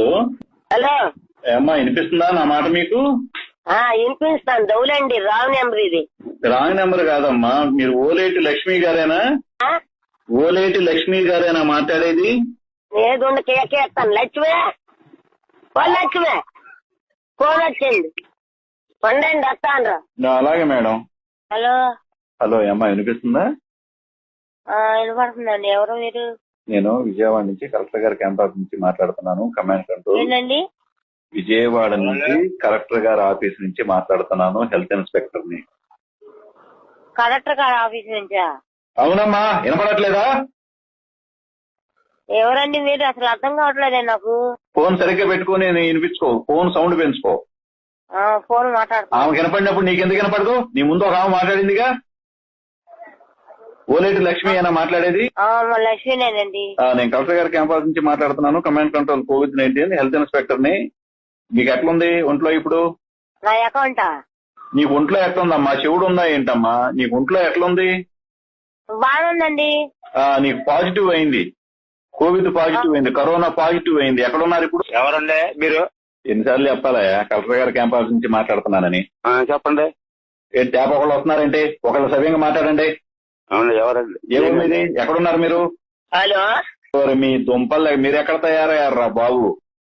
Hello ఏమ్మా వినిపిస్తుందా నా మాట మీకు? వినిపిస్తాను. దౌలండి, రాంగ్ నెంబర్ ఇది. రాంగ్ నెంబర్ కాదమ్మా, మీరు ఓలేటి లక్ష్మి గారేనా? ఓలేటి లక్ష్మి గారేనా మాట్లాడేది? ఏదుండి కేకేస్తాను. లక్ష్మే, లక్ష్మే ఫోన్ వచ్చింది. పండండి వస్తాను. అలాగే మేడం. హలో హలో ఏమ్మా వినిపిస్తుందా? వినపడుతుందండి. ఎవరు మీరు? నేను విజయవాడ నుంచి కలెక్టర్ గారి క్యాంపస్ నుంచి మాట్లాడుతున్నాను. Command control. ఏంటండి? విజయవాడ నుంచి కలెక్టర్ గారి ఆఫీస్ నుంచి మాట్లాడుతున్నాను. హెల్త్ ఇన్స్పెక్టర్ ని. కలెక్టర్ గారి ఆఫీస్ నుంచా? అవునమ్మా, వినపడట్లేదా? ఎవరండి మీరు? అసలు అర్థం కావట్లేదే నాకు. ఫోన్ సరిగ్గా పెట్టుకుని వినిపించుకో. ఫోన్ సౌండ్ పెంచుకో. ఫోన్ మాట్లాడుతున్నా. ఆమె వినపడినప్పుడు నీకెందుకు వినపడదు? నీ ముందు ఒక ఆమె మాట్లాడిందిగా. ఓలేటి లక్ష్మి అయినా మాట్లాడేది? లక్ష్మీనేనండి. నేను కలెక్టర్ గారి క్యాంపస్ నుంచి మాట్లాడుతున్నాను. Command control COVID-19 health inspector ని. మీకు ఎట్లుంది ఒంట్లో ఇప్పుడు? నా అకౌంటా? నీకు ఒంట్లో ఎట్లుందమ్మా? చెవుడు ఉందా ఏంటమ్మా? నీకు ఒంట్లో ఎట్లుంది? బాగుందండి. నీకు పాజిటివ్ అయింది. కోవిడ్ పాజిటివ్ అయింది. కరోనా పాజిటివ్ అయింది. ఎక్కడున్నారు ఇప్పుడు? ఎవరండి మీరు? ఎన్నిసార్లు చెప్పాలా కలెక్టర్ గారి క్యాంపస్ నుంచి మాట్లాడుతున్నానని? చెప్పండి. ఏంటి ట్యాప్ ఒకళ్ళు వస్తున్నారంటే ఒకళ్ళు సవ్యంగా మాట్లాడండి. అవును, ఎవరండి? ఏముంది? ఎక్కడున్నారు మీరు? హలో, మీ దుంపల్ మీరు ఎక్కడ తయారయ్యారా బాబు?